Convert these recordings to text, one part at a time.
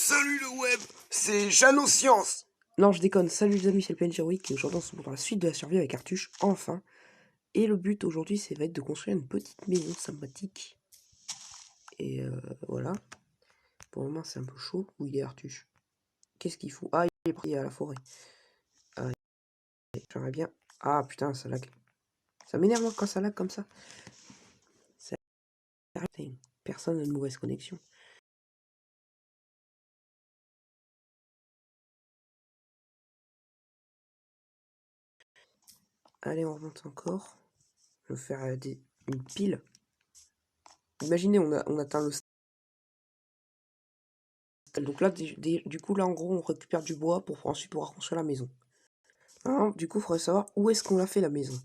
Salut le web, c'est Jeannot Science. Non, je déconne. Salut les amis, c'est le PNJ Week et aujourd'hui on se retrouve dans la suite de la survie avec Artuche, enfin. Et le but aujourd'hui, va être de construire une petite maison sympathique. Et voilà. Pour le moment, c'est un peu chaud. Où il est Artuche? Qu'est-ce qu'il fout? Ah, il est pris à la forêt. Ah, j'aimerais bien. Ah putain, ça lag. Ça m'énerve moi quand ça lag comme ça. Personne n'a de mauvaise connexion. Allez, on remonte encore. Je vais faire une pile. Imaginez, on atteint le stade. Donc là, du coup, là, en gros, on récupère du bois pour ensuite pouvoir construire la maison. Alors, du coup, il faudrait savoir où est-ce qu'on l'a fait la maison.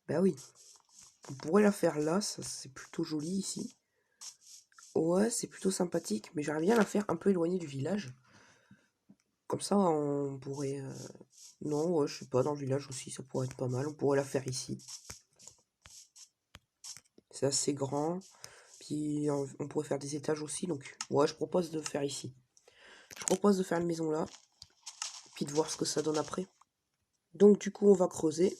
Bah oui, on pourrait la faire là, ça c'est plutôt joli ici. Ouais, c'est plutôt sympathique, mais j'aimerais bien la faire un peu éloignée du village. Comme ça, on pourrait... Non, ouais, je sais pas, dans le village aussi, ça pourrait être pas mal. On pourrait la faire ici. C'est assez grand. Puis on pourrait faire des étages aussi, donc... Ouais, je propose de faire ici. Je propose de faire une maison là. Puis de voir ce que ça donne après. Donc du coup, on va creuser.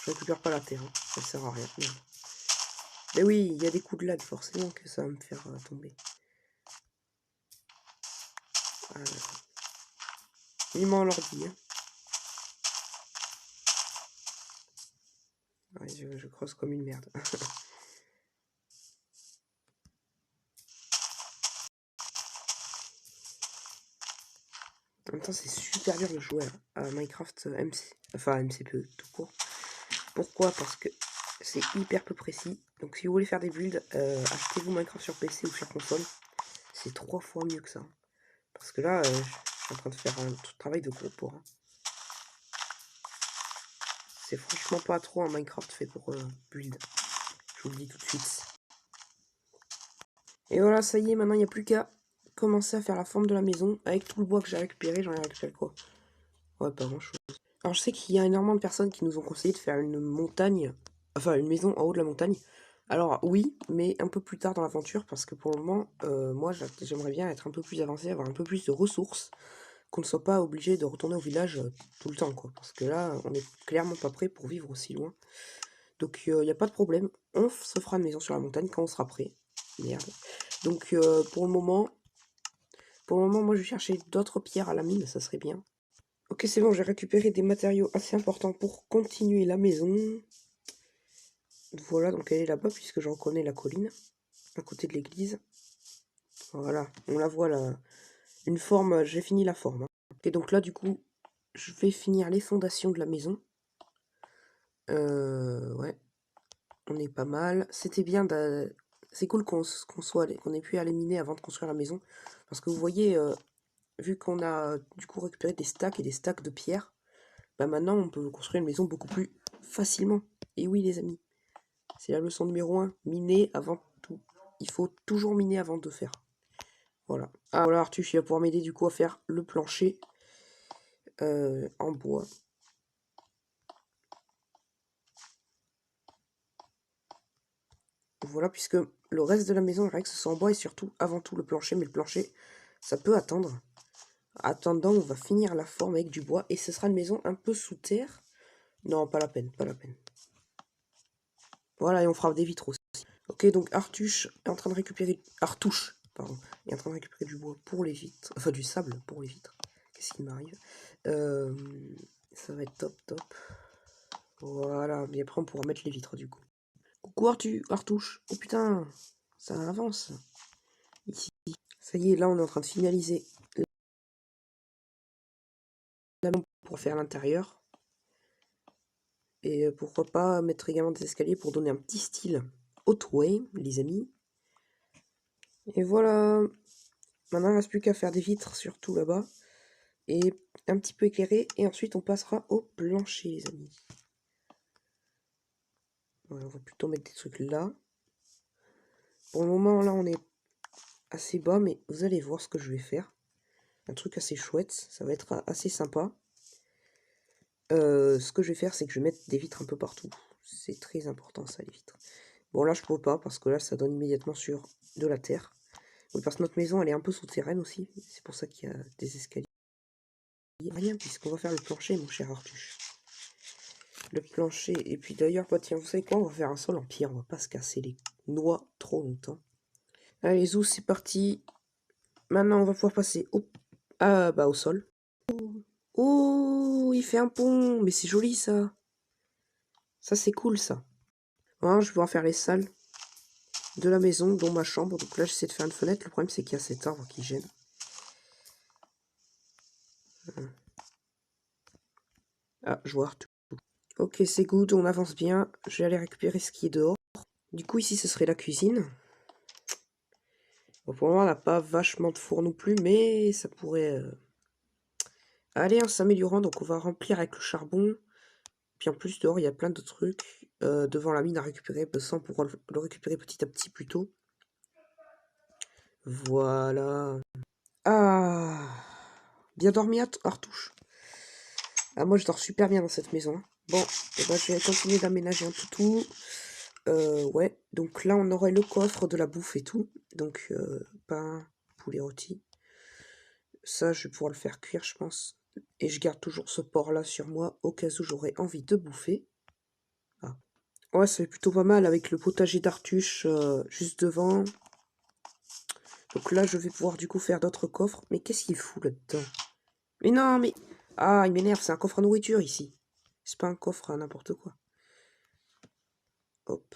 Je récupère pas la terre, hein. Ça sert à rien. Merde. Mais oui, il y a des coups de lag, forcément que ça va me faire tomber. Voilà. Vivement l'ordi, hein. Ouais, je creuse comme une merde. En même temps, c'est super dur de jouer à Minecraft MCPE tout court. Pourquoi? Parce que c'est hyper peu précis. Donc si vous voulez faire des builds, achetez-vous Minecraft sur PC ou sur console. C'est 3 fois mieux que ça. Parce que là, je suis en train de faire un travail de gros pour. C'est franchement pas trop un Minecraft fait pour build. Je vous le dis tout de suite. Et voilà, ça y est, maintenant il n'y a plus qu'à commencer à faire la forme de la maison. Avec tout le bois que j'ai récupéré, j'en ai récupéré quoi? Ouais, pas grand chose. Alors je sais qu'il y a énormément de personnes qui nous ont conseillé de faire une montagne, enfin une maison en haut de la montagne. Alors oui, mais un peu plus tard dans l'aventure, parce que pour le moment, moi j'aimerais bien être un peu plus avancé, avoir un peu plus de ressources, qu'on ne soit pas obligé de retourner au village tout le temps, quoi. Parce que là, on est clairement pas prêt pour vivre aussi loin. Donc il n'y a pas de problème, on se fera une maison sur la montagne quand on sera prêt. Merde. Donc pour le moment, moi je vais chercher d'autres pierres à la mine, ça serait bien. Ok, c'est bon, j'ai récupéré des matériaux assez importants pour continuer la maison. Voilà, donc elle est là-bas, puisque je reconnais la colline, à côté de l'église. Voilà, on la voit là. Une forme, j'ai fini la forme. Et donc là, du coup, je vais finir les fondations de la maison. Ouais, on est pas mal. C'était bien, c'est cool qu'on ait pu aller miner avant de construire la maison. Parce que vous voyez, vu qu'on a du coup récupéré des stacks et des stacks de pierres, bah maintenant on peut construire une maison beaucoup plus facilement. Et oui les amis, c'est la leçon numéro 1, miner avant tout. Il faut toujours miner avant de faire. Voilà. Ah voilà, Artuche il va pouvoir m'aider du coup à faire le plancher en bois. Voilà, puisque le reste de la maison, il faudrait que ce soit en bois et surtout, avant tout, le plancher. Mais le plancher, ça peut attendre. Attendant, on va finir la forme avec du bois et ce sera une maison un peu sous terre. Non, pas la peine, pas la peine. Voilà, et on fera des vitres aussi. Ok, donc Artuche est en train de récupérer... Artouche, pardon. Est en train de récupérer du bois pour les vitres. Enfin, du sable pour les vitres. Qu'est-ce qui m'arrive? Ça va être top, top. Voilà, mais après on pourra mettre les vitres du coup. Coucou Artouche. Oh putain, ça avance. Ici. Ça y est, là on est en train de finaliser la maison pour faire l'intérieur. Et pourquoi pas mettre également des escaliers pour donner un petit style Hotway, les amis. Et voilà. Maintenant, il ne reste plus qu'à faire des vitres, surtout là-bas. Et un petit peu éclairé. Et ensuite, on passera au plancher, les amis. Voilà, on va plutôt mettre des trucs là. Pour le moment, là, on est assez bas. Mais vous allez voir ce que je vais faire. Un truc assez chouette. Ça va être assez sympa. Ce que je vais faire, c'est que je vais mettre des vitres un peu partout. C'est très important, ça, les vitres. Bon, là, je peux pas, parce que là, ça donne immédiatement sur de la terre. Oui, parce que notre maison, elle est un peu souterraine aussi. C'est pour ça qu'il y a des escaliers. Rien, puisqu'on va faire le plancher, mon cher Arthus. Le plancher, et puis d'ailleurs, bah tiens, vous savez quoi, on va faire un sol en pierre, on va pas se casser les noix trop longtemps. Allez, zou, c'est parti. Maintenant, on va pouvoir passer au sol. Oh, il fait un pont, mais c'est joli ça. Ça, c'est cool ça. Hein, je vais pouvoir faire les salles de la maison, dont ma chambre. Donc là, j'essaie de faire une fenêtre. Le problème, c'est qu'il y a cet arbre qui gêne. Ah, je vois Arthur. Ok, c'est good, on avance bien. Je vais aller récupérer ce qui est dehors. Du coup, ici, ce serait la cuisine. Bon, pour le moment, on n'a pas vachement de four non plus, mais ça pourrait aller en s'améliorant. Donc, on va remplir avec le charbon. Puis en plus, dehors, il y a plein de trucs devant la mine à récupérer. Ça, on pourra le récupérer petit à petit plutôt. Voilà. Ah, bien dormi, Artouche. Ah, moi, je dors super bien dans cette maison. Hein. Bon, eh ben, je vais continuer d'aménager un peu tout. Ouais, donc là, on aurait le coffre de la bouffe et tout. Donc, pain, poulet rôti. Ça, je vais pouvoir le faire cuire, je pense. Et je garde toujours ce porc-là sur moi, au cas où j'aurais envie de bouffer. Ah. Ouais, ça fait plutôt pas mal avec le potager d'Artuche juste devant. Donc là, je vais pouvoir du coup faire d'autres coffres. Mais qu'est-ce qu'il fout là-dedans? Mais non, mais... Ah, il m'énerve, c'est un coffre à nourriture ici. C'est pas un coffre à n'importe quoi. Hop,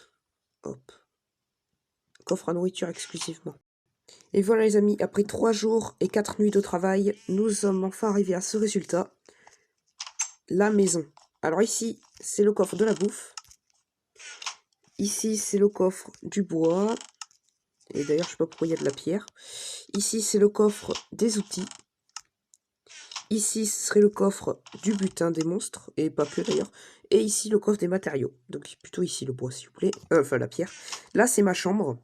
hop. Coffre à nourriture exclusivement. Et voilà les amis, après 3 jours et 4 nuits de travail, nous sommes enfin arrivés à ce résultat. La maison. Alors ici, c'est le coffre de la bouffe. Ici, c'est le coffre du bois. Et d'ailleurs, je sais pas pourquoi il y a de la pierre. Ici, c'est le coffre des outils. Ici, ce serait le coffre du butin des monstres. Et pas que d'ailleurs. Et ici, le coffre des matériaux. Donc plutôt ici le bois, s'il vous plaît. Enfin, la pierre. Là, c'est ma chambre.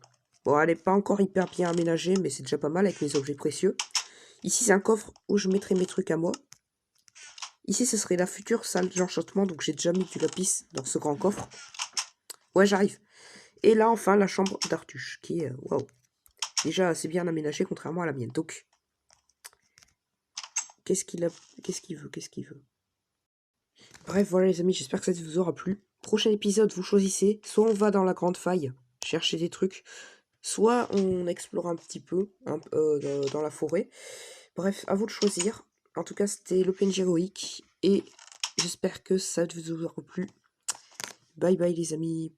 Bon, elle n'est pas encore hyper bien aménagée, mais c'est déjà pas mal avec mes objets précieux. Ici, c'est un coffre où je mettrai mes trucs à moi. Ici, ce serait la future salle d'enchantement. Donc, j'ai déjà mis du lapis dans ce grand coffre. Ouais, j'arrive. Et là, enfin, la chambre d'Artuche, qui est, waouh, déjà assez bien aménagée, contrairement à la mienne. Donc, qu'est-ce qu'il veut? Bref, voilà les amis, j'espère que ça vous aura plu. Prochain épisode, vous choisissez. Soit on va dans la grande faille, chercher des trucs. Soit on explore un petit peu dans la forêt. Bref, à vous de choisir. En tout cas, c'était le PNJ héroïque. Et j'espère que ça vous aura plu. Bye bye les amis.